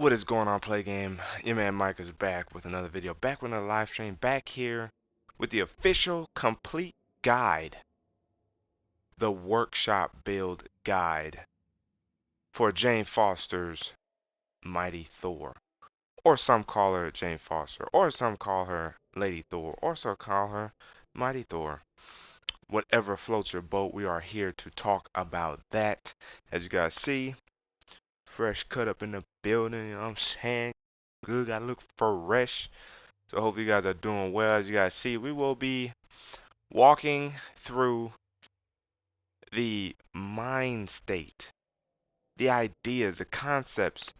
What is going on, Play Game? Your man Mike is back with another video, back with another live stream, back here with the official complete guide, the workshop build guide for Jane Foster's Mighty Thor. Or some call her Jane Foster, or some call her Lady Thor, or some call her Mighty Thor. Whatever floats your boat, we are here to talk about that. As you guys see, fresh cut up in the building, you know what I'm saying? Good, gotta look fresh. So hopefully you guys are doing well. As you guys see, we will be walking through the mind state, the ideas, the concepts,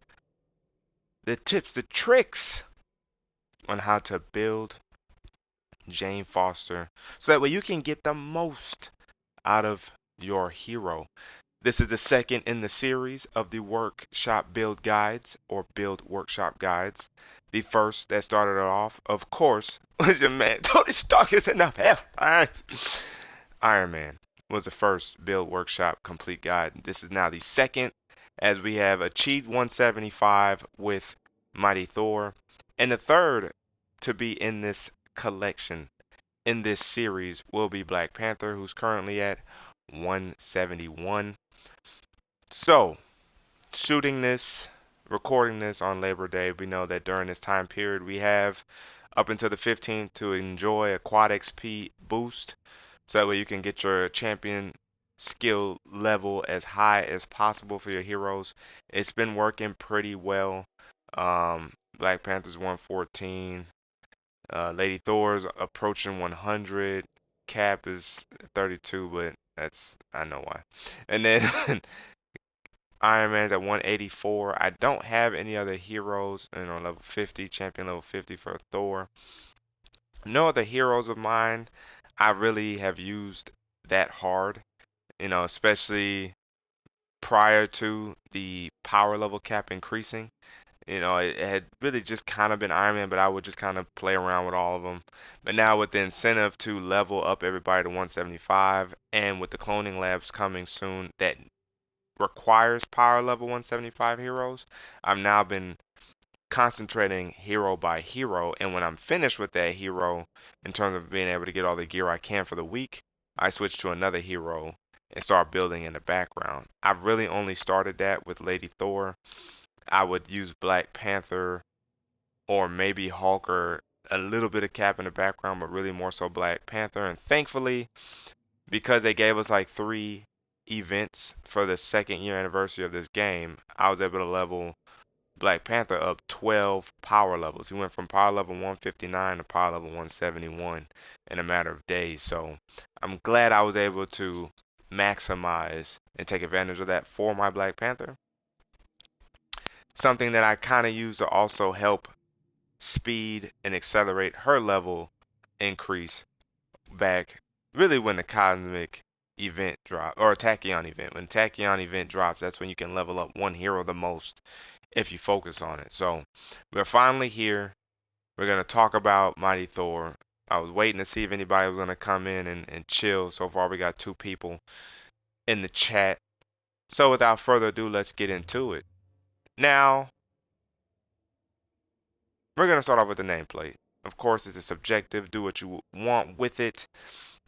the tips, the tricks on how to build Jane Foster so that way you can get the most out of your hero. This is the second in the series of the workshop build guides or build workshop guides. The first that started it off, of course, was your man Tony Stark is enough hell. Iron Man was the first build workshop complete guide. This is now the second, as we have achieved 175 with Mighty Thor, and the third to be in this collection, in this series, will be Black Panther, who's currently at 171. So, shooting this, recording this on Labor Day, we know that during this time period we have up until the 15th to enjoy a quad XP boost. So that way you can get your champion skill level as high as possible for your heroes. It's been working pretty well. Black Panther's 114. Lady Thor's approaching 100. Cap is 32, but I know why. And then Iron Man's at 184. I don't have any other heroes, level 50, champion level 50 for Thor. No other heroes of mine I really have used that hard, especially prior to the power level cap increasing. It had really just kind of been Iron Man, but I would just kind of play around with all of them. But now with the incentive to level up everybody to 175, and with the cloning labs coming soon that requires power level 175 heroes, I've now been concentrating hero by hero, and when I'm finished with that hero, in terms of being able to get all the gear I can for the week, I switch to another hero and start building in the background. I've really only started that with Lady Thor. I would use Black Panther or maybe Hulk or a little bit of Cap in the background, but really more so Black Panther. And thankfully, because they gave us like 3 events for the second year anniversary of this game, I was able to level Black Panther up 12 power levels. He went from power level 159 to power level 171 in a matter of days. So I'm glad I was able to maximize and take advantage of that for my Black Panther. Something that I kind of use to also help speed and accelerate her level increase back really when the cosmic event drop or Tachyon event. When Tachyon event drops, that's when you can level up one hero the most if you focus on it. So we're finally here. We're gonna talk about Mighty Thor. I was waiting to see if anybody was gonna come in and chill. So far we got 2 people in the chat. So without further ado, let's get into it. Now, we're gonna start off with the nameplate. Of course, it's a subjective. Do what you want with it.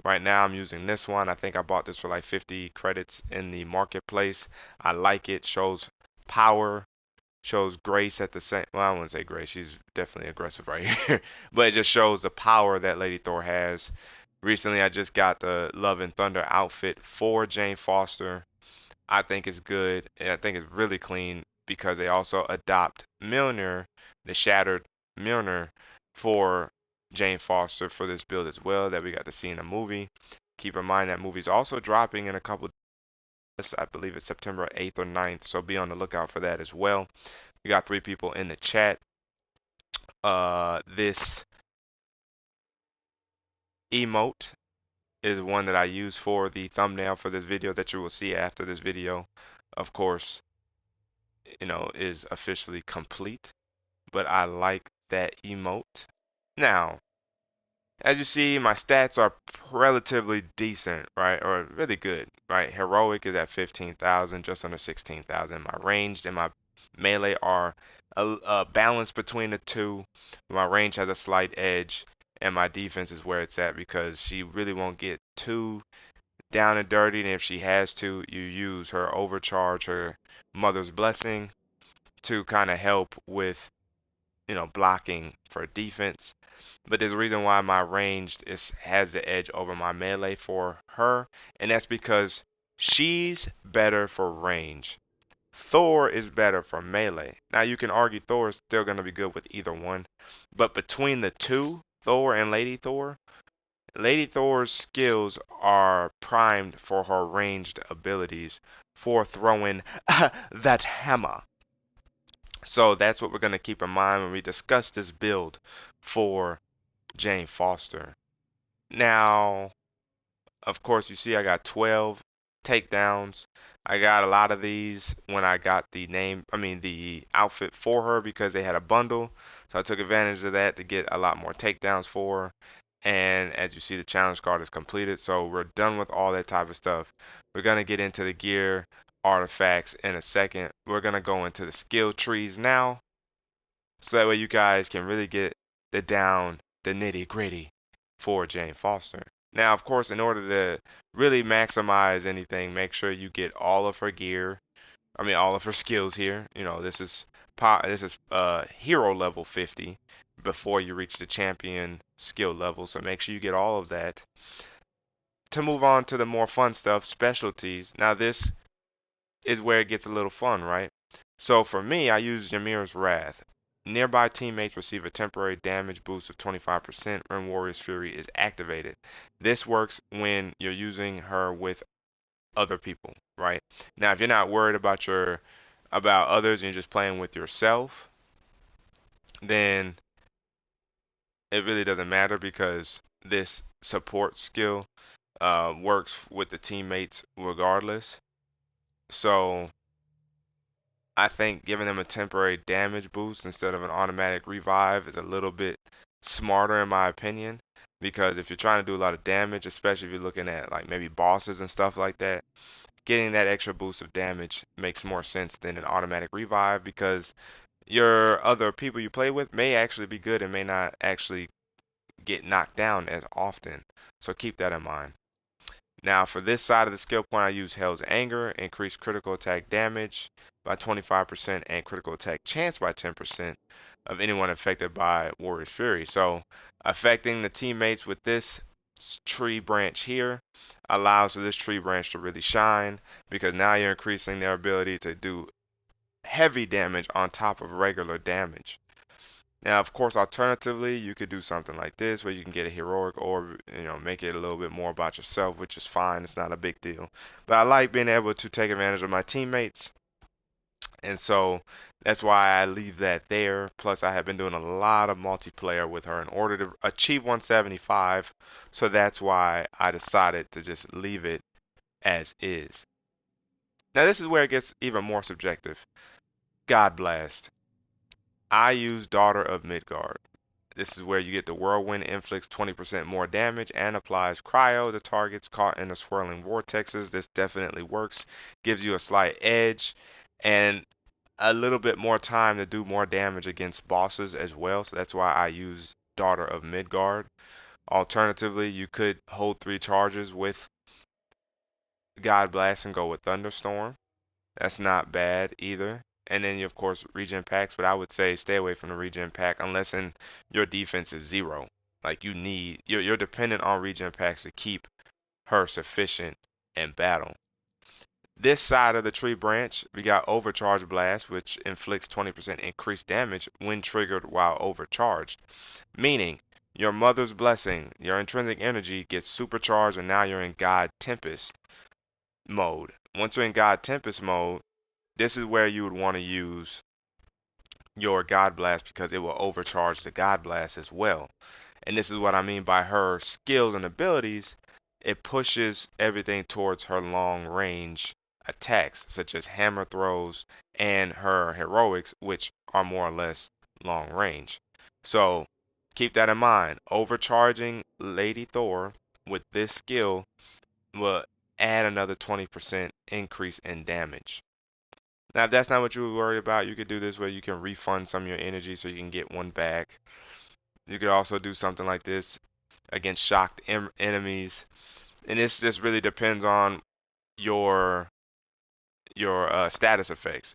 Right now, I'm using this one. I think I bought this for like 50 credits in the marketplace. I like it. Shows power, shows grace at the same. Well, I wouldn't say grace. She's definitely aggressive right here, but it just shows the power that Lady Thor has. Recently, I just got the Love and Thunder outfit for Jane Foster. I think it's good, and I think it's really clean because they also adopt Milner, the Shattered Milner, for Jane Foster for this build as well that we got to see in the movie. Keep in mind that movie's also dropping in a couple days. I believe it's September 8th or 9th, so be on the lookout for that as well. We got 3 people in the chat. This emote is one that I use for the thumbnail for this video that you will see after this video. Of course, is officially complete, but I like that emote. Now, as you see, my stats are relatively decent, right? Or really good, right? Heroic is at 15,000, just under 16,000. My ranged and my Melee are a balance between the two. My range has a slight edge, and my defense is where it's at because she really won't get too down and dirty. And if she has to, you use her overcharge, her mother's blessing, to kind of help with blocking for defense. But there's a reason why my ranged has the edge over my melee for her, and that's because she's better for range. Thor is better for melee. Now you can argue Thor is still going to be good with either one, but between the two, Thor and Lady Thor's skills are primed for her ranged abilities for throwing that hammer. So that's what we're going to keep in mind when we discuss this build for Jane Foster. Now, of course, you see I got 12 takedowns. I got a lot of these when I got the outfit for her because they had a bundle. So I took advantage of that to get a lot more takedowns for her. And as you see, the challenge card is completed. So we're done with all that type of stuff. We're going to get into the gear artifacts in a second. We're going to go into the skill trees now. So that way you guys can really get the nitty gritty for Jane Foster. Now, of course, in order to really maximize anything, make sure you get all of her gear. All of her skills here. This is hero level 50 before you reach the champion skill level. So make sure you get all of that. To move on to the more fun stuff, specialties. Now this is where it gets a little fun, right? So for me, I use Ymir's Wrath. Nearby teammates receive a temporary damage boost of 25% when Warrior's Fury is activated. This works when you're using her with other people, right? Now, if you're not worried about others and you're just playing with yourself, then it really doesn't matter because this support skill works with the teammates regardless. So I think giving them a temporary damage boost instead of an automatic revive is a little bit smarter in my opinion. Because if you're trying to do a lot of damage, especially if you're looking at like maybe bosses and stuff like that, getting that extra boost of damage makes more sense than an automatic revive because your other people you play with may actually be good and may not actually get knocked down as often. So keep that in mind. Now for this side of the skill point, I use Hell's Anger, increase critical attack damage by 25% and critical attack chance by 10% of anyone affected by Warrior's Fury. So affecting the teammates with this tree branch here allows for this tree branch to really shine because now you're increasing their ability to do heavy damage on top of regular damage. Now, of course, alternatively, you could do something like this where you can get a heroic orb, make it a little bit more about yourself, which is fine. It's not a big deal. But I like being able to take advantage of my teammates. And so that's why I leave that there. Plus, I have been doing a lot of multiplayer with her in order to achieve 175. So that's why I decided to just leave it as is. Now, this is where it gets even more subjective. God Blast. I use Daughter of Midgard. This is where you get the whirlwind inflicts 20% more damage and applies cryo to targets caught in the swirling vortexes. This definitely works. Gives you a slight edge and a little bit more time to do more damage against bosses as well. So that's why I use Daughter of Midgard. Alternatively, you could hold 3 charges with God Blast and go with Thunderstorm. That's not bad either. And then you of course regen packs, but I would say stay away from the regen pack unless in your defense is 0. Like you're dependent on regen packs to keep her sufficient in battle. This side of the tree branch, we got Overcharged Blast, which inflicts 20% increased damage when triggered while overcharged. Meaning, your mother's blessing, your intrinsic energy gets supercharged and now you're in God Tempest mode. Once you're in God Tempest mode, this is where you would want to use your God Blast because it will overcharge the God Blast as well. And this is what I mean by her skills and abilities. It pushes everything towards her long range attacks, such as hammer throws and her heroics, which are more or less long range. So keep that in mind. Overcharging Lady Thor with this skill will add another 20% increase in damage. Now, if that's not what you were worried about, you could do this where you can refund some of your energy so you can get one back. You could also do something like this against shocked enemies, and this just really depends on your status effects.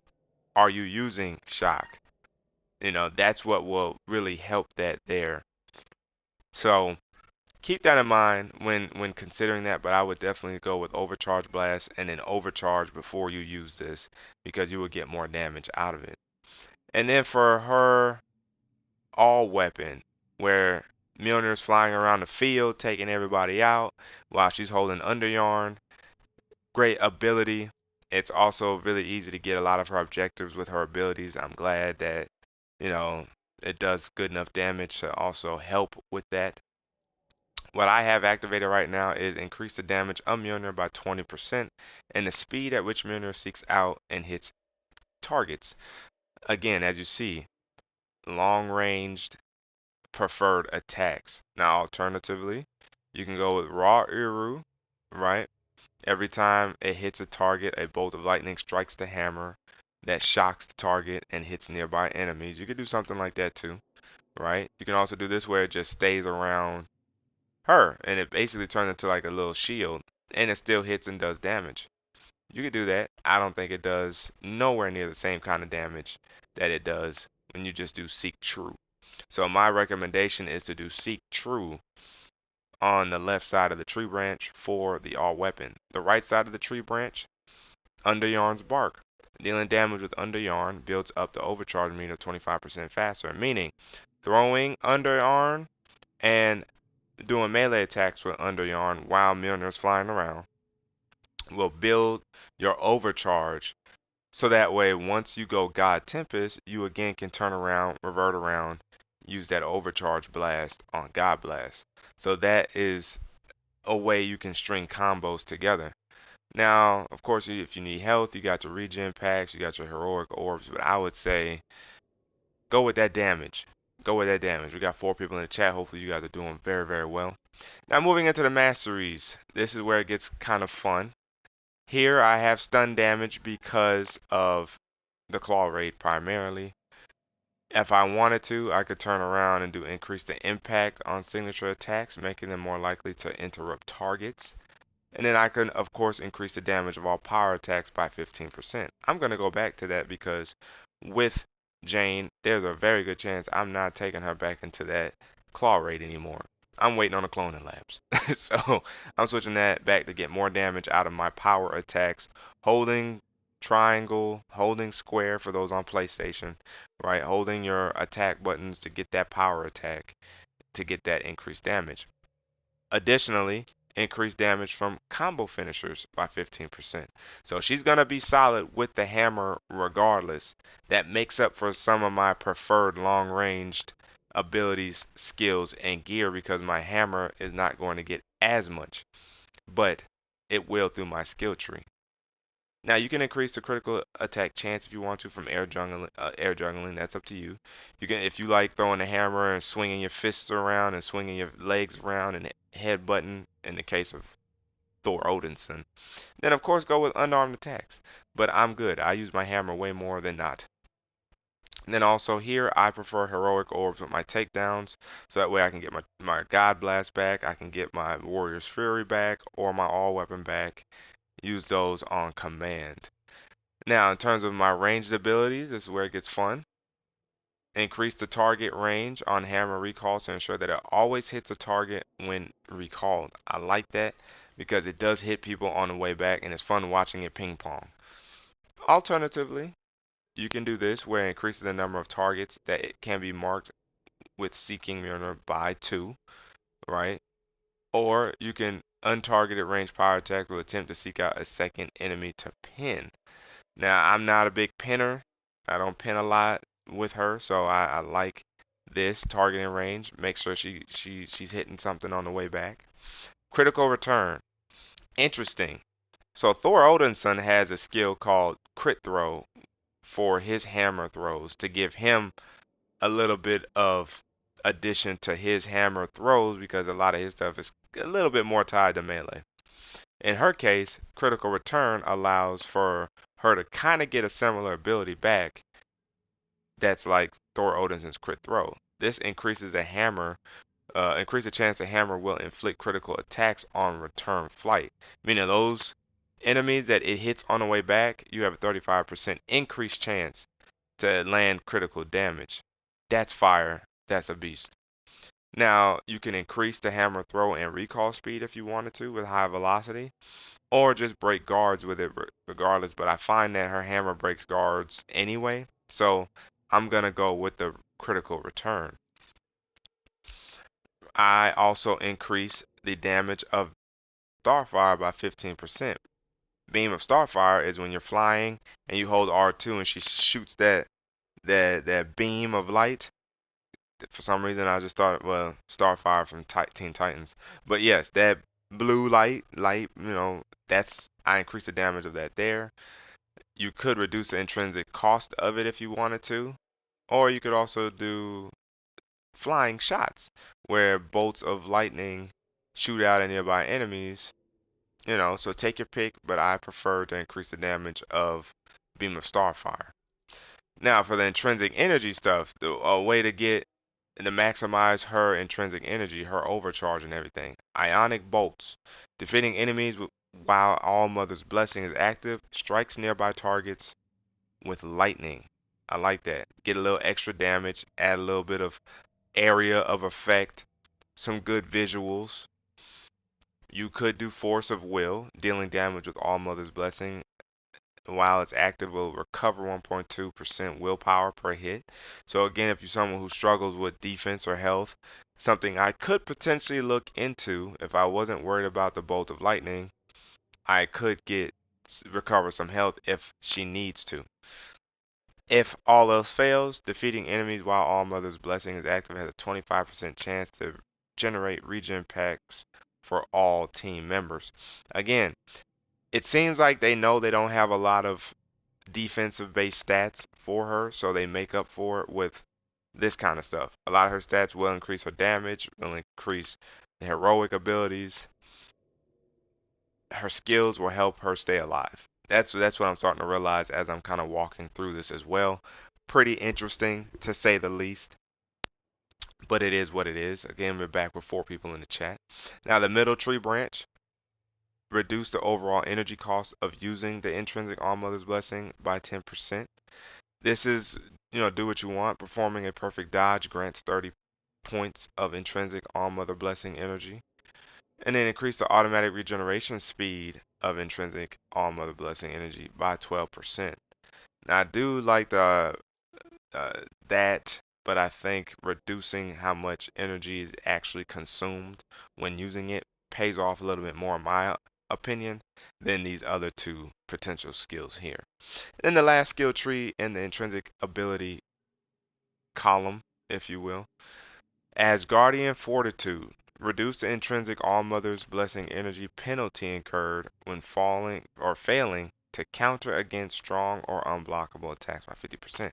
Are you using shock? That's what will really help that there. So keep that in mind when considering that, but I would definitely go with Overcharged Blast and then Overcharge before you use this because you will get more damage out of it. And then for her all weapon, where Mjolnir's flying around the field taking everybody out while she's holding Underyarn, great ability. It's also really easy to get a lot of her objectives with her abilities. I'm glad that, you know, it does good enough damage to also help with that. What I have activated right now is increase the damage of Mjolnir by 20% and the speed at which Mjolnir seeks out and hits targets. Again, as you see, long ranged preferred attacks. Now, alternatively, you can go with Raw Uru, right? Every time it hits a target, a bolt of lightning strikes the hammer that shocks the target and hits nearby enemies. You could do something like that too, right? You can also do this where it just stays around her and it basically turns into like a little shield and it still hits and does damage. You could do that. I don't think it does nowhere near the same kind of damage that it does when you just do Seek True. So my recommendation is to do Seek True on the left side of the tree branch for the all weapon. The right side of the tree branch, Underyarn's Bark. Dealing damage with Underyarn builds up the overcharge meter 25% faster, meaning throwing Underyarn and doing melee attacks with Underyarn while Mjolnir's flying around will build your overcharge. So that way, once you go God Tempest, you again can turn around, revert around, use that Overcharge Blast on God Blast. So that is a way you can string combos together. Now, of course, if you need health, you got your regen packs, you got your heroic orbs, but I would say go with that damage. Go with that damage. We got 4 people in the chat. Hopefully, you guys are doing very, very well. Now, moving into the Masteries. This is where it gets kind of fun. Here, I have stun damage because of the Claw Raid primarily. If I wanted to, I could turn around and do increase the impact on signature attacks, making them more likely to interrupt targets. And then I can, of course, increase the damage of all power attacks by 15%. I'm going to go back to that because with Jane, there's a very good chance I'm not taking her back into that claw rate anymore. I'm waiting on the cloning labs. So I'm switching that back to get more damage out of my power attacks, holding triangle, holding square for those on PlayStation, right? Holding your attack buttons to get that power attack to get that increased damage. Additionally, increase damage from combo finishers by 15%. So she's going to be solid with the hammer regardless. That makes up for some of my preferred long-ranged abilities, skills, and gear because my hammer is not going to get as much, but it will through my skill tree. Now you can increase the critical attack chance if you want to from air juggling. That's up to you. You can, if you like throwing a hammer and swinging your fists around and swinging your legs around and head button. In the case of Thor Odinson, then of course go with unarmed attacks. But I'm good. I use my hammer way more than not. And then also here, I prefer heroic orbs with my takedowns, so that way I can get my God Blast back, I can get my Warrior's Fury back, or my all weapon back. Use those on command. Now, in terms of my ranged abilities, this is where it gets fun. Increase the target range on hammer recall to ensure that it always hits a target when recalled. I like that because it does hit people on the way back and it's fun watching it ping pong. Alternatively, you can do this where it increases the number of targets that it can be marked with Seeking Mjolnir by 2, right? Or you can untargeted range power attack will attempt to seek out a second enemy to pin. Now, I'm not a big pinner. I don't pin a lot with her, so I like this targeting range. Make sure she's hitting something on the way back. Critical return. Interesting. So Thor Odinson has a skill called crit throw for his hammer throws to give him a little bit of addition to his hammer throws because a lot of his stuff is a little bit more tied to melee. In her case, critical return allows for her to kind of get a similar ability back that's like Thor Odinson's crit throw. This increase the chance the hammer will inflict critical attacks on return flight. Meaning those enemies that it hits on the way back, you have a 35% increased chance to land critical damage. That's fire. That's a beast. Now, you can increase the hammer throw and recall speed if you wanted to with high velocity, or just break guards with it regardless. But I find that her hammer breaks guards anyway, so I'm gonna go with the critical return. I also increase the damage of Starfire by 15%. Beam of Starfire is when you're flying and you hold R2 and she shoots that beam of light. For some reason, I just thought, well, Starfire from Teen Titans. But yes, that blue light, that's I increase the damage of that there. You could reduce the intrinsic cost of it if you wanted to, or you could also do flying shots, where bolts of lightning shoot out at nearby enemies. So take your pick, but I prefer to increase the damage of Beam of Starfire. Now, for the intrinsic energy stuff, a way to get and to maximize her intrinsic energy, her overcharge and everything. Ionic bolts. Defeating enemies while All Mother's Blessing is active, strikes nearby targets with lightning. I like that. Get a little extra damage, add a little bit of area of effect, some good visuals. You could do Force of Will, dealing damage with All Mother's Blessing. While it's active, will recover 1.2% willpower per hit. So again, if you're someone who struggles with defense or health, something I could potentially look into if I wasn't worried about the bolt of lightning, I could recover some health if she needs to. If all else fails, defeating enemies while All Mother's Blessing is active has a 25% chance to generate regen packs for all team members. Again, it seems like they know they don't have a lot of defensive based stats for her, so they make up for it with this kind of stuff. A lot of her stats will increase her damage, will increase the heroic abilities. Her skills will help her stay alive. That's what I'm starting to realize as I'm kind of walking through this as well. Pretty interesting to say the least, but it is what it is. Again, we're back with 4 people in the chat. Now the middle tree branch reduce the overall energy cost of using the intrinsic All Mother's Blessing by 10%. This is, do what you want. Performing a perfect dodge grants 30 points of intrinsic All Mother Blessing energy. And then increase the automatic regeneration speed of intrinsic All Mother Blessing energy by 12%. Now, I do like that, but I think reducing how much energy is actually consumed when using it pays off a little bit more, in my opinion, than these other 2 potential skills here. Then the last skill tree in the intrinsic ability column, if you will. As Guardian Fortitude, reduce the intrinsic All Mother's Blessing energy penalty incurred when falling or failing to counter against strong or unblockable attacks by 50%.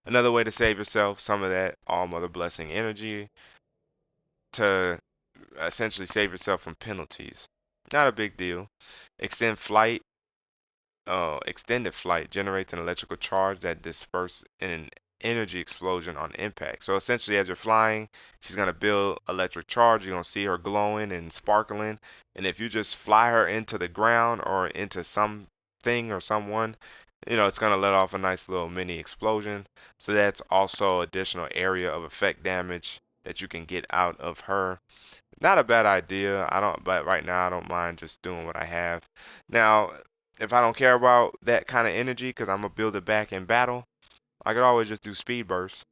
Another way to save yourself some of that All Mother Blessing energy to essentially save yourself from penalties. Not a big deal. Extended flight generates an electrical charge that disperses in an energy explosion on impact. So essentially, as you're flying, she's going to build electric charge. You're going to see her glowing and sparkling. And if you just fly her into the ground or into something or someone, it's going to let off a nice little mini explosion. So that's also additional area of effect damage that you can get out of her. Not a bad idea. But right now I don't mind just doing what I have. Now, if I don't care about that kind of energy, because I'm gonna build it back in battle, I could always just do speed burst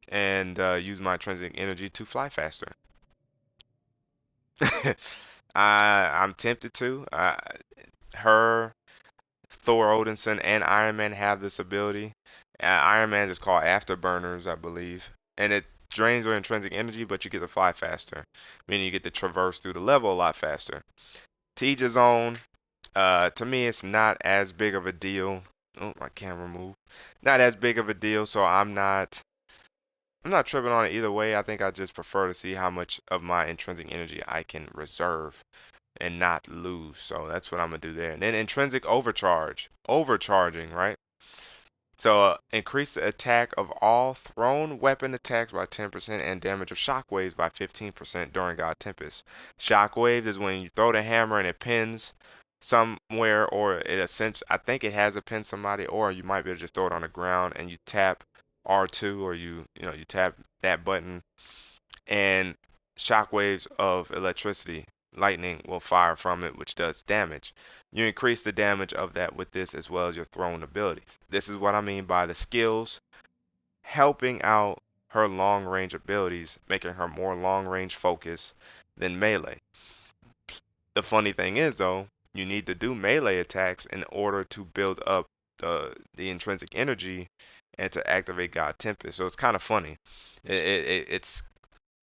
and use my intrinsic energy to fly faster. I'm tempted to. Her, Thor Odinson, and Iron Man have this ability. Iron Man is called Afterburners, I believe, and it drains your intrinsic energy, but you get to fly faster, meaning you get to traverse through the level a lot faster. To each his own. To me, it's not as big of a deal. Oh, my camera moved. Not as big of a deal, so I'm not tripping on it either way. I think I just prefer to see how much of my intrinsic energy I can reserve and not lose. So that's what I'm gonna do there. And then intrinsic overcharge, overcharging, right? So increase the attack of all thrown weapon attacks by 10% and damage of shockwaves by 15% during God Tempest. Shockwaves is when you throw the hammer and it pins somewhere, or it essentially, I think it has a pin somebody, or you might be able to just throw it on the ground and you tap R2, or you tap that button, and shockwaves of electricity, lightning will fire from it, which does damage. You increase the damage of that with this as well as your thrown abilities. This is what I mean by the skills helping out her long range abilities, making her more long range focus than melee. The funny thing is, though, you need to do melee attacks in order to build up the intrinsic energy and to activate God Tempest. So it's kind of funny. It's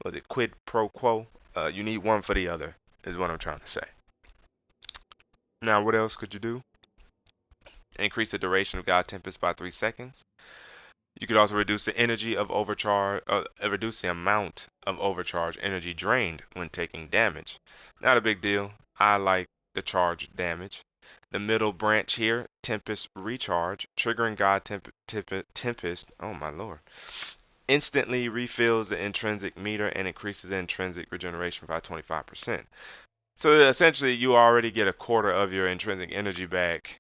was it quid pro quo? You need one for the other, is what I'm trying to say. Now, what else could you do? Increase the duration of God Tempest by 3 seconds. You could also reduce the energy of overcharge, reduce the amount of overcharge energy drained when taking damage. Not a big deal. I like the charge damage. The middle branch here, Tempest Recharge, triggering God Tempest. Oh my lord. Instantly refills the intrinsic meter and increases the intrinsic regeneration by 25%. So essentially, you already get a quarter of your intrinsic energy back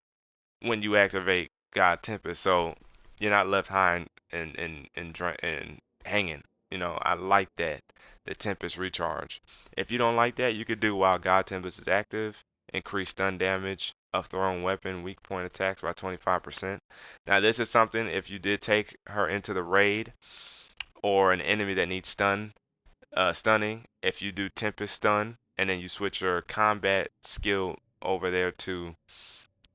when you activate God Tempest. So you're not left high and hanging. I like that. The Tempest Recharge. If you don't like that, you could do while God Tempest is active. Increase stun damage of thrown weapon weak point attacks by 25%. Now this is something if you did take her into the raid or an enemy that needs stunning, if you do Tempest Stun and then you switch your combat skill over there to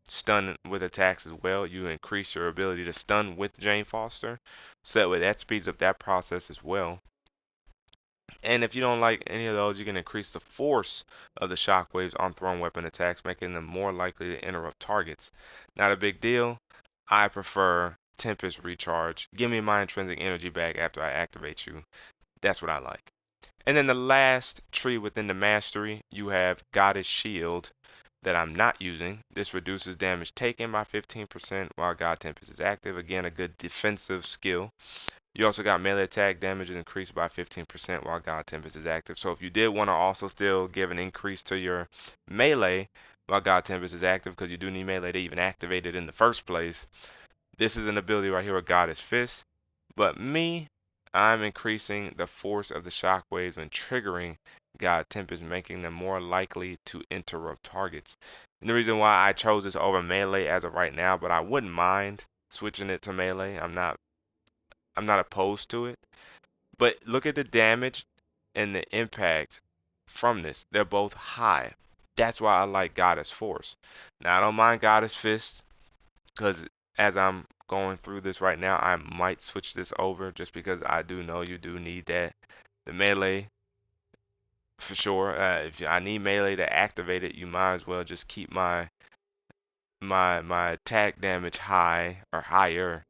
stun with attacks as well, you increase your ability to stun with Jane Foster. So that way that speeds up that process as well. And if you don't like any of those, you can increase the force of the shockwaves on thrown weapon attacks, making them more likely to interrupt targets. Not a big deal. I prefer Tempest Recharge. Give me my intrinsic energy back after I activate you. That's what I like. And then the last tree within the mastery, you have Goddess Shield that I'm not using. This reduces damage taken by 15% while God Tempest is active. Again, a good defensive skill. You also got melee attack damage is increased by 15% while God Tempest is active. So if you did want to also still give an increase to your melee while God Tempest is active, because you do need melee to even activate it in the first place, this is an ability right here with Goddess Fist. But me, I'm increasing the force of the shockwaves when triggering God Tempest, making them more likely to interrupt targets. And the reason why I chose this over melee as of right now, but I wouldn't mind switching it to melee. I'm not opposed to it. But look at the damage and the impact from this. They're both high. That's why I like Goddess Force. Now I don't mind Goddess Fist because as I'm going through this right now, I might switch this over just because I do know you do need that. The melee for sure. If I need melee to activate it, you might as well just keep my attack damage high or higher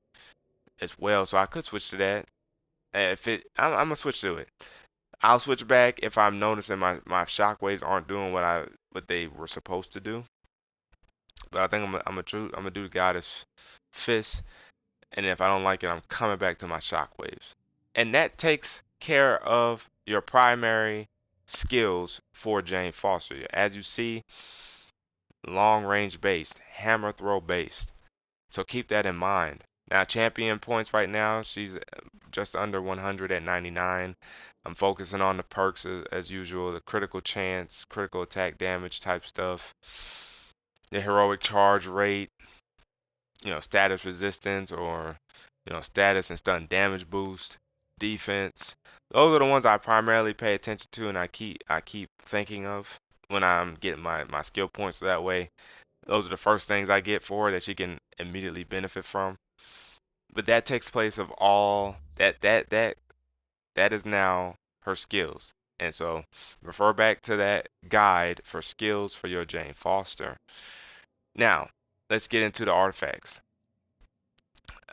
as well. So I could switch to that. If I'm gonna switch to it. I'll switch back if I'm noticing my shockwaves aren't doing what they were supposed to do. But I think I'm gonna do the Goddess Fist, and if I don't like it, I'm coming back to my shockwaves. And that takes care of your primary skills for Jane Foster. As you see, long range based, hammer throw based. So keep that in mind. Now, champion points right now, she's just under 100 at 99. I'm focusing on the perks as usual, the critical chance, critical attack damage type stuff, the heroic charge rate, status resistance or, status and stun damage boost, defense. Those are the ones I primarily pay attention to and I keep thinking of when I'm getting my skill points that way. Those are the first things I get for her that she can immediately benefit from. But that takes place of all that is now her skills. And so refer back to that guide for skills for your Jane Foster. Now, let's get into the artifacts.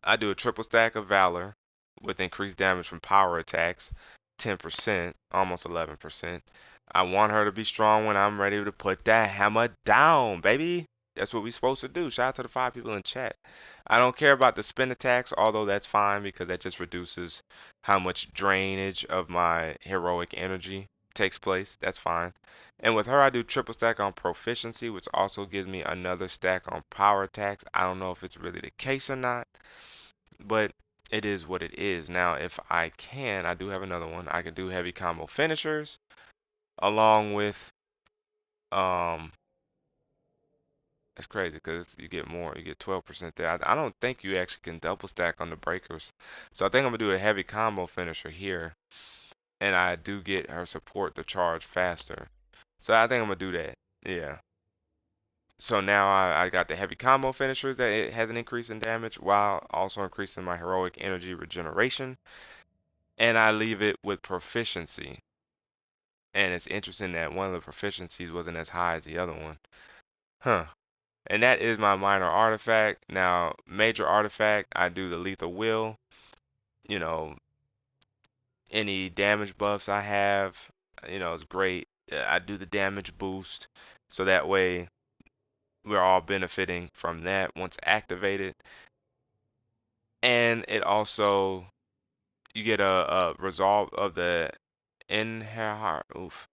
I do a triple stack of Valor with increased damage from power attacks, 10%, almost 11%. I want her to be strong when I'm ready to put that hammer down, baby. That's what we're supposed to do. Shout out to the 5 people in chat. I don't care about the spin attacks, although that's fine because that just reduces how much drainage of my heroic energy takes place. That's fine. And with her, I do triple stack on proficiency, which also gives me another stack on power attacks. I don't know if it's really the case or not, but it is what it is. Now, if I can, I do have another one. I can do heavy combo finishers along with um it's crazy because you get more, you get 12% there. I don't think you actually can double stack on the breakers. So I think I'm gonna do a heavy combo finisher here, and I do get her support to charge faster. So I think I'm gonna do that. Yeah. So now I got the heavy combo finishers that it has an increase in damage while also increasing my heroic energy regeneration, and I leave it with proficiency. And it's interesting that one of the proficiencies wasn't as high as the other one. Huh. And that is my minor artifact. Now, major artifact, I do the lethal will. You know, any damage buffs I have, it's great. I do the damage boost, so that way we're all benefiting from that once activated. And it also, you get a resolve of the Inherhar. Oof.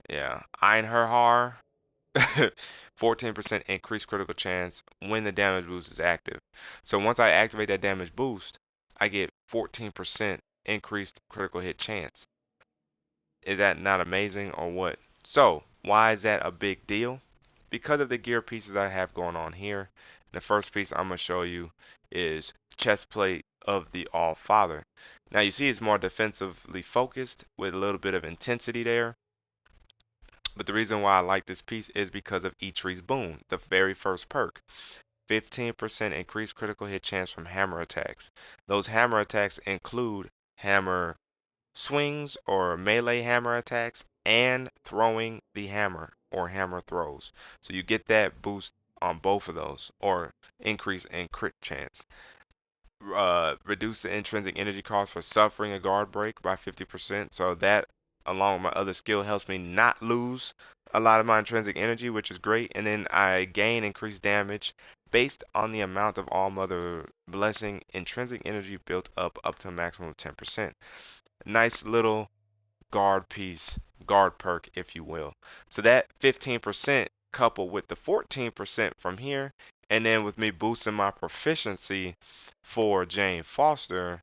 Yeah. Einherjar. 14% increased critical chance when the damage boost is active. So once I activate that damage boost, I get 14% increased critical hit chance. Is that not amazing or what? So, why is that a big deal? Because of the gear pieces I have going on here. The first piece I'm going to show you is chest plate of the All Father. Now you see it's more defensively focused with a little bit of intensity there. But the reason why I like this piece is because of Eitree's Boon, the very first perk. 15% increased critical hit chance from hammer attacks. Those hammer attacks include hammer swings or melee hammer attacks and throwing the hammer or hammer throws. So you get that boost on both of those or increase in crit chance. Reduce the intrinsic energy cost for suffering a guard break by 50%. So that, along with my other skill, helps me not lose a lot of my intrinsic energy, which is great. And then I gain increased damage based on the amount of All Mother Blessing intrinsic energy built up to a maximum of 10%. Nice little guard piece, guard perk, if you will. So that 15% coupled with the 14% from here, and then with me boosting my proficiency for Jane Foster,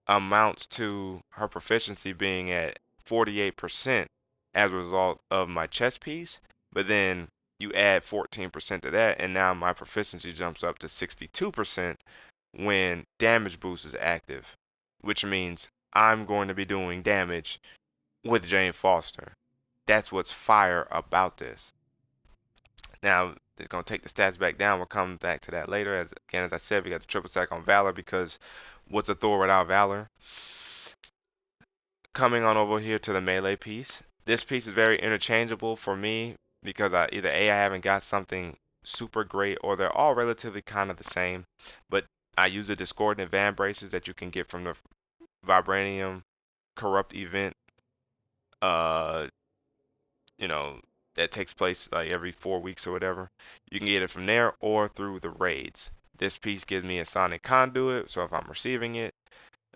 amounts to her proficiency being at 48% as a result of my chess piece. But then you add 14% to that, and now my proficiency jumps up to 62% when damage boost is active, which means I'm going to be doing damage with Jane Foster. That's what's fire about this. Now, it's going to take the stats back down. We'll come back to that later. As I said, we got the triple stack on Valor because what's a Thor without Valor? Coming on over here to the melee piece. This piece is very interchangeable for me because either A, I haven't got something super great, or they're all relatively kind of the same. But I use the discordant van braces that you can get from the Vibranium Corrupt event. Uh, you know, that takes place like every 4 weeks or whatever. You can get it from there or through the raids. This piece gives me a sonic conduit, so if I'm receiving it,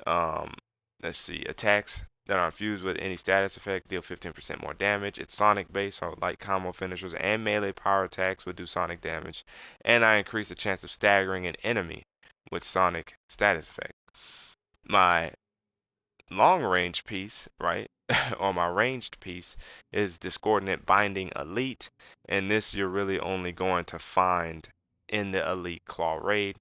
um, let's see, attacks that are infused with any status effect deal 15% more damage. It's sonic based, so light combo finishers and melee power attacks would do sonic damage. And I increase the chance of staggering an enemy with sonic status effect. My long range piece, right, or my ranged piece is Discordant Binding Elite, and this you're really only going to find in the Elite Claw raid.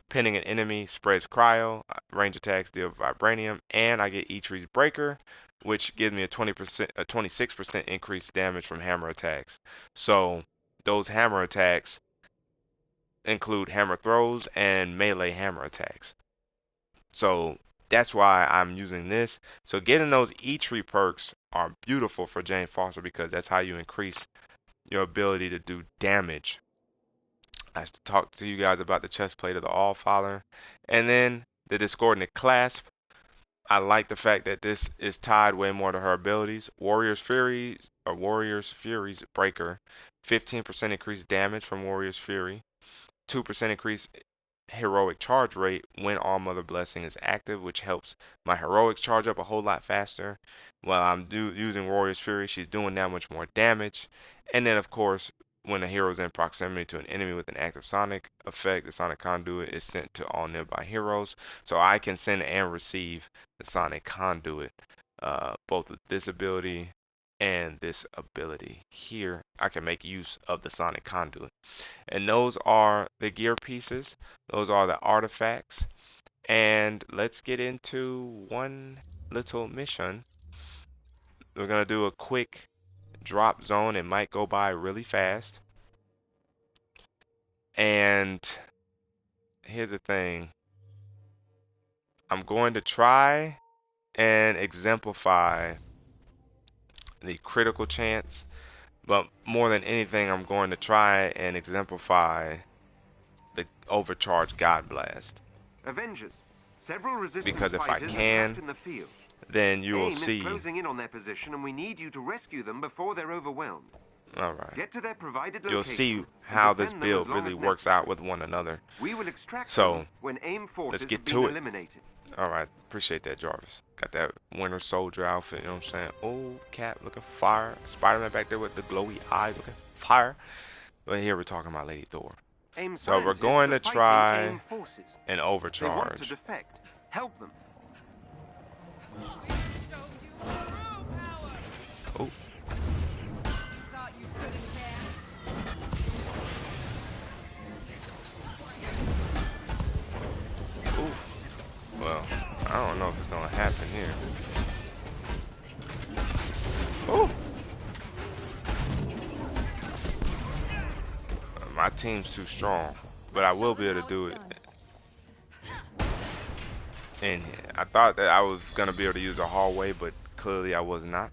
Pinning an enemy spreads cryo, range attacks deal vibranium, and I get Eitree's Breaker, which gives me a 26% increased damage from hammer attacks. So those hammer attacks include hammer throws and melee hammer attacks. So that's why I'm using this. So getting those E-Tree perks are beautiful for Jane Foster because that's how you increase your ability to do damage. I talked to you guys about the chest plate of the All Father. And then the Discordant Clasp. I like the fact that this is tied way more to her abilities. Warrior's Fury's Breaker, 15% increased damage from Warrior's Fury, 2% increase heroic charge rate when All Mother Blessing is active, which helps my heroics charge up a whole lot faster. While I'm using Warrior's Fury, she's doing that much more damage. And then, of course, when a hero is in proximity to an enemy with an active Sonic effect, the Sonic Conduit is sent to all nearby heroes. So I can send and receive the Sonic Conduit, both with this ability and this ability. Here, I can make use of the Sonic Conduit. And those are the gear pieces. Those are the artifacts. And let's get into one little mission. We're going to do a quick drop zone. It might go by really fast. And here's the thing. I'm going to try and exemplify the critical chance. But more than anything, I'm going to try and exemplify the Overcharged Blast. Avengers, several resistance Because if I fighters are can, trapped in the field. then you will AIM see. is closing in on their position, and we need you to rescue them before they're overwhelmed. All right. Get to their provided location. You'll see how this build really works out with one another. We will extract So, them when AIM forces let's get have been to it. eliminated. All right, appreciate that, Jarvis. Got that Winter Soldier outfit, you know what I'm saying? Oh, Cap looking fire. Spider-Man back there with the glowy eyes looking fire. But here we're talking about Lady Thor. AIM So we're going to try AIM forces. an They want overcharge. to defect. Help them. Oh, ooh. Well, I don't know if it's gonna happen here. Oh. My team's too strong, but I will be able to do it in here. I thought that I was gonna be able to use a hallway, but clearly I was not.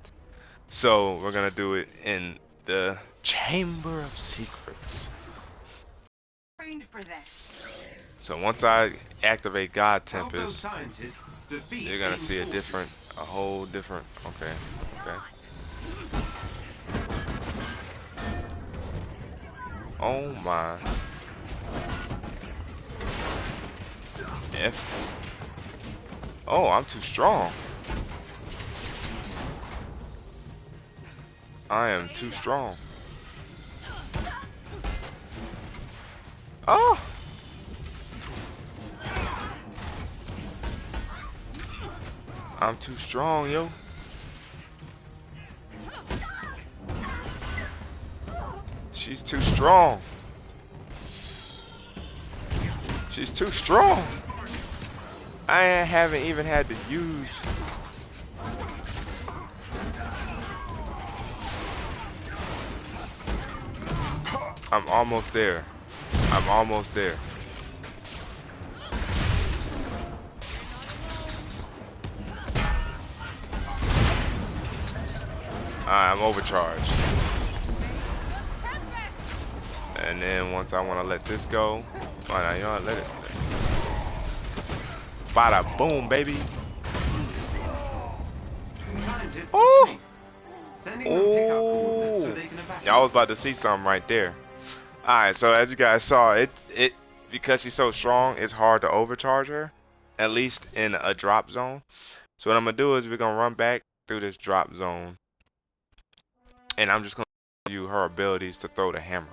So we're gonna do it in the Chamber of Secrets. So once I activate God Tempest, you're gonna see a whole different. Okay. Oh my. Oh, I'm too strong. I am too strong. Oh! I'm too strong, yo. She's too strong. She's too strong. I haven't even had to use. I'm almost there. I'm almost there. I'm overcharged. And then once I want to let this go, oh, no, you know what, let it. Bada boom, baby. Oh! Oh! Y'all was about to see something right there. Alright, so as you guys saw, it because she's so strong, it's hard to overcharge her, at least in a drop zone. So what I'm gonna do is we're gonna run back through this drop zone, and I'm just gonna show you her abilities to throw the hammer.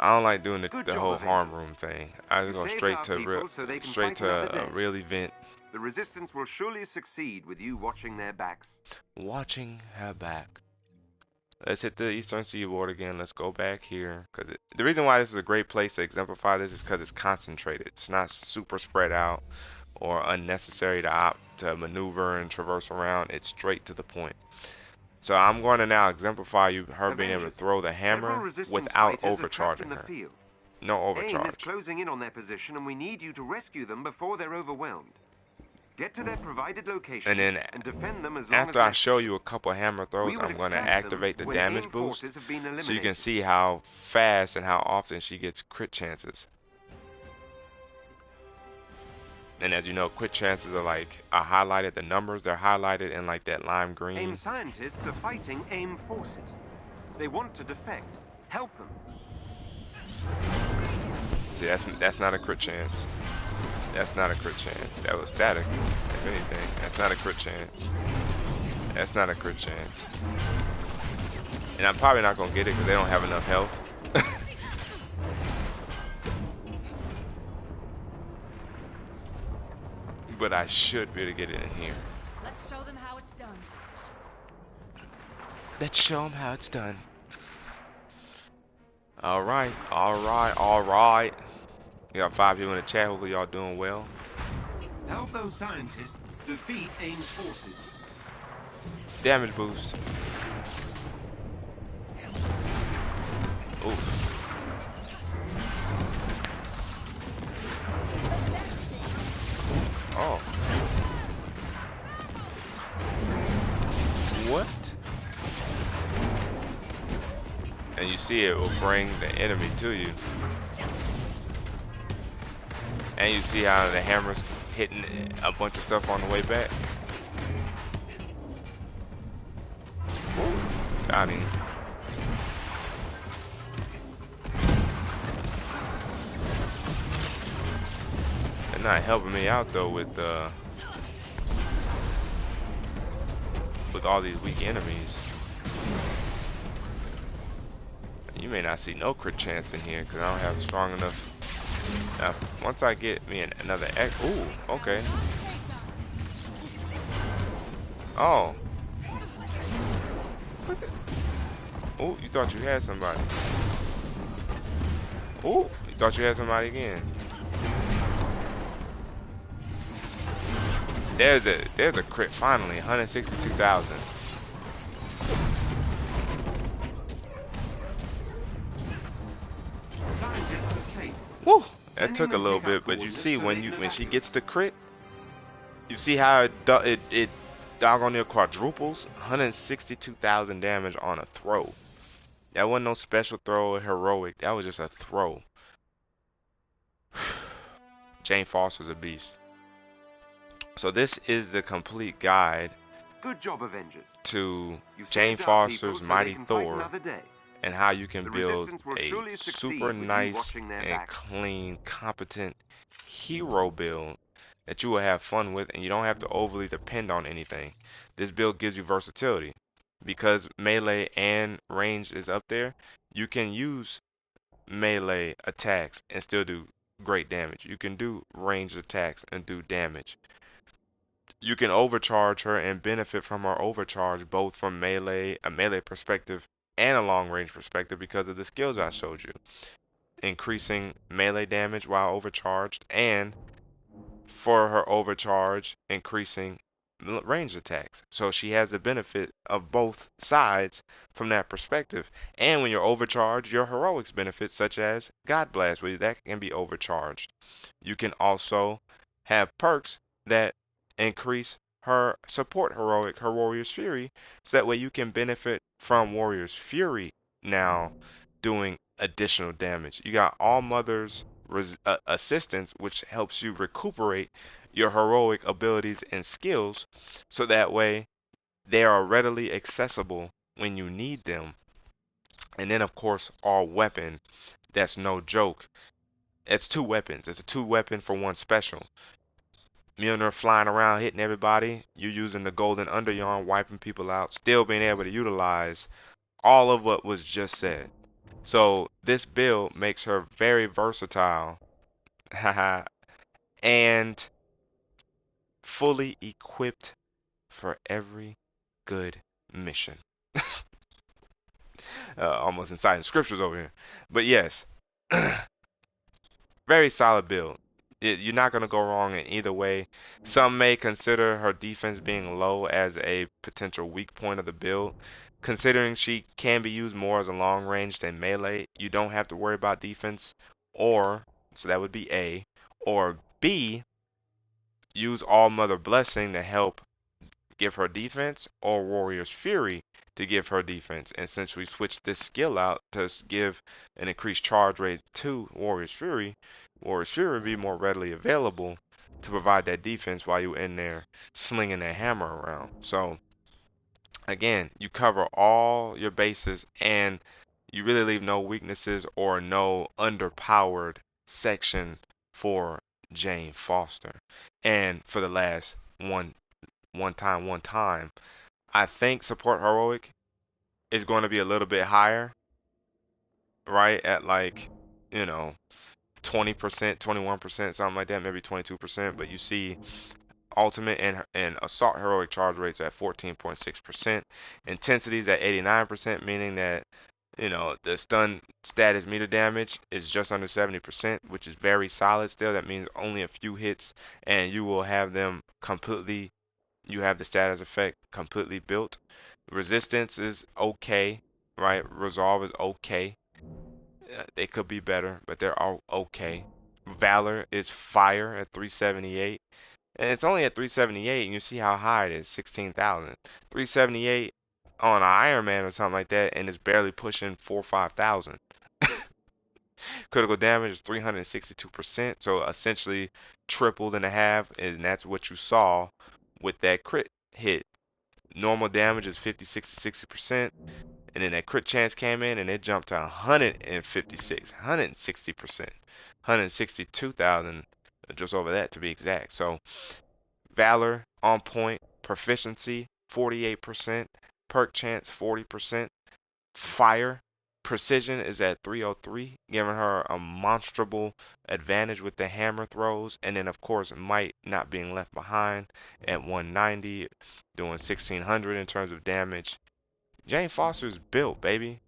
I don't like doing the whole harm room thing. I just go straight to a real event. The resistance will surely succeed with you watching their backs. Watching her back. Let's hit the Eastern Seaboard again. Let's go back here. The reason why this is a great place to exemplify this is because it's concentrated. It's not super spread out or unnecessary to maneuver and traverse around. It's straight to the point. So I'm going to now exemplify her being able to throw the hammer without overcharging her. No overcharge. AIM is closing in on their position, and we need you to rescue them before they're overwhelmed. Get to their provided location and defend them as long as after I show you a couple hammer throws, I'm going to activate the damage boost so you can see how fast and how often she gets crit chances. And as you know, crit chances are highlighted. The numbers, they're highlighted in like that lime green. AIM scientists are fighting AIM forces. They want to defect. Help them. See, that's not a crit chance. That's not a crit chance. That was static, if anything. That's not a crit chance. That's not a crit chance. And I'm probably not gonna get it because they don't have enough health. But I should be able to get it in here. Let's show them how it's done. Let's show them how it's done. Alright, alright, alright. We got 5 people in the chat. Hopefully y'all doing well. Help those scientists defeat AIM's forces. Damage boost. Oof. Oh. What? And you see it will bring the enemy to you. And you see how the hammer's hitting a bunch of stuff on the way back. Ooh, got him. They're not helping me out though with all these weak enemies. You may not see no crit chance in here because I don't have strong enough. Now, once I get me another X, ooh, okay. Oh. Oh, you thought you had somebody. Oh, you thought you had somebody again. There's a crit finally, 162,000. Woo! That took a little bit, but you see when she gets the crit, you see how it doggone near quadruples, 162,000 damage on a throw. That wasn't no special throw or heroic. That was just a throw. Jane Foster's a beast. So this is the complete guide. Good job, Avengers. To Jane Foster's Mighty Thor. And how you can the build a super nice and clean, competent hero build that you will have fun with, and you don't have to overly depend on anything. This build gives you versatility. Because melee and range is up there, you can use melee attacks and still do great damage. You can do ranged attacks and do damage. You can overcharge her and benefit from her overcharge both from a melee perspective and a long range perspective because of the skills I showed you. Increasing melee damage while overcharged, and for her overcharge, increasing range attacks. So she has the benefit of both sides from that perspective. And when you're overcharged, your heroics benefits such as God Blast, where that can be overcharged. You can also have perks that increase her support heroic, her Warrior's Fury, so that way you can benefit from Warrior's Fury now doing additional damage. You got All Mother's assistance, which helps you recuperate your heroic abilities and skills, so that way they are readily accessible when you need them. And then of course All Weapon, that's no joke. It's 2 weapons. It's a 2 weapon for 1 special. Mjolnir flying around hitting everybody, you using the golden underyarn wiping people out, still being able to utilize all of what was just said. So this build makes her very versatile and fully equipped for every good mission. Almost inciting scriptures over here. But yes, very solid build. You're not going to go wrong in either way. Some may consider her defense being low as a potential weak point of the build. Considering she can be used more as a long range than melee, you don't have to worry about defense. Or, so that would be A. Or B, use All Mother Blessing to help give her defense, or Warrior's Fury to give her defense. And since we switched this skill out to give an increased charge rate to Warrior's Fury would be more readily available to provide that defense while you're in there slinging that hammer around. So again, you cover all your bases and you really leave no weaknesses or no underpowered section for Jane Foster. And for the last one time, I think support heroic is going to be a little bit higher, right? At like, you know, 20%, 21%, something like that, maybe 22%. But you see ultimate and assault heroic charge rates at 14.6%. Intensities at 89%, meaning that, you know, the stun status meter damage is just under 70%, which is very solid still. That means only a few hits and you will have them completely, you have the status effect completely built. Resistance is okay, right? Resolve is okay. They could be better, but they're all okay. Valor is fire at 378. And it's only at 378, and you see how high it is, 16,000. 378 on an Iron Man or something like that, and it's barely pushing 4 or 5,000. Critical damage is 362%, so essentially tripled and a half, and that's what you saw with that crit hit. Normal damage is 50, 60, 60%, and then that crit chance came in, and it jumped to 156, 160%, 162,000, just over that to be exact. So Valor on point, proficiency 48%, perk chance 40%, fire precision is at 303, giving her a monstrable advantage with the hammer throws, and then of course might not being left behind at 190, doing 1600 in terms of damage. Jane Foster's built, baby.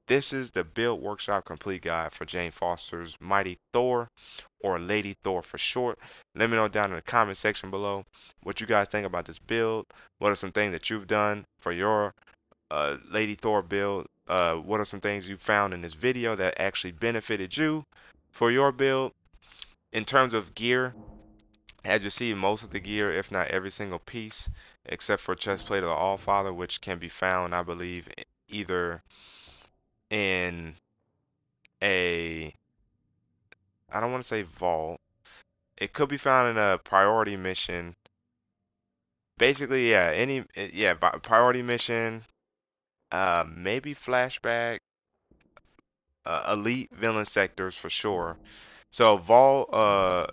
This is the Build Workshop Complete Guide for Jane Foster's Mighty Thor, or Lady Thor for short. Let me know down in the comment section below what you guys think about this build. What are some things that you've done for your Lady Thor build? What are some things you found in this video that actually benefited you for your build? In terms of gear, as you see, most of the gear, if not every single piece, except for Chestplate of the Allfather, which can be found, I believe, either in a, I don't want to say vault. It could be found in a priority mission. Basically, yeah, priority mission, maybe flashback, elite villain sectors for sure. So vault, I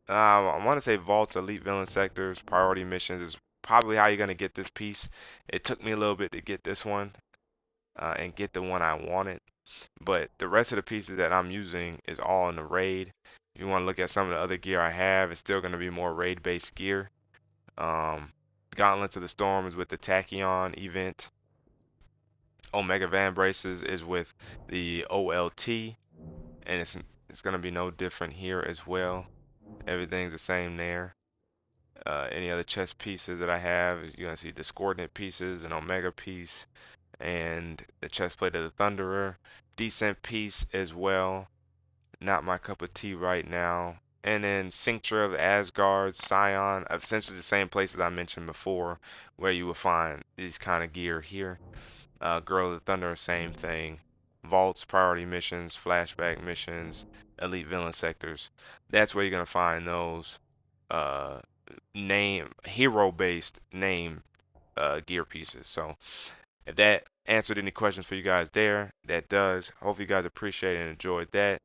want to say vaults, elite villain sectors, priority missions is probably how you're gonna get this piece. It took me a little bit to get this one, and get the one I wanted. But the rest of the pieces that I'm using is all in the raid. If you want to look at some of the other gear I have, it's still going to be more raid-based gear. Gauntlets of the Storm is with the Tachyon event. Omega Van Braces is with the OLT, and it's going to be no different here as well. Everything's the same there. Any other chest pieces that I have, you're going to see discordant pieces, an Omega piece, and the chest plate of the Thunderer. Decent piece as well. Not my cup of tea right now. And then Cincture of Asgard, Scion, essentially the same places I mentioned before, where you will find these kind of gear here. Girl of the Thunder, same thing. Vaults, priority missions, flashback missions, elite villain sectors. That's where you're gonna find those hero-based name gear pieces. So if that answered any questions for you guys there, that does. Hopefully you guys appreciate and enjoyed that.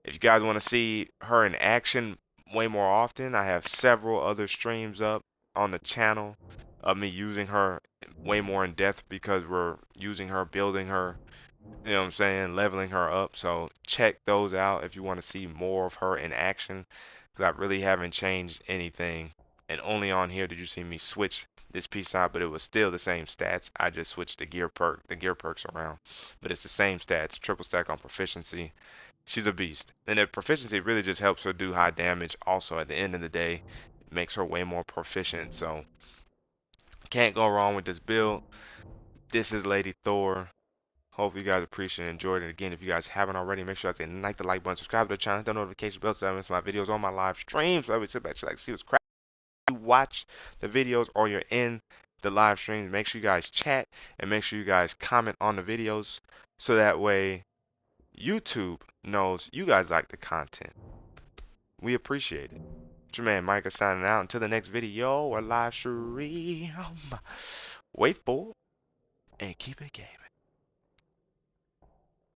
If you guys want to see her in action way more often, I have several other streams up on the channel of me using her way more in depth because we're using her, building her, you know what I'm saying, leveling her up. So check those out if you want to see more of her in action, because I really haven't changed anything. And only on here did you see me switch this piece out, but it was still the same stats. I just switched the gear perks around, but it's the same stats, triple stack on proficiency. She's a beast. And the proficiency really just helps her do high damage. Also, at the end of the day, it makes her way more proficient. So, can't go wrong with this build. This is Lady Thor. Hopefully, you guys appreciate and enjoyed it. Again, if you guys haven't already, make sure to hit the like button, subscribe to the channel, hit the notification bell so I miss my videos on my live streams. So I would sit back, like, see what's crap. You watch the videos or you're in the live streams. Make sure you guys chat and make sure you guys comment on the videos so that way YouTube knows you guys like the content. We appreciate it. It's your man Micah signing out. Until the next video or live stream. Wait for it and keep it gaming.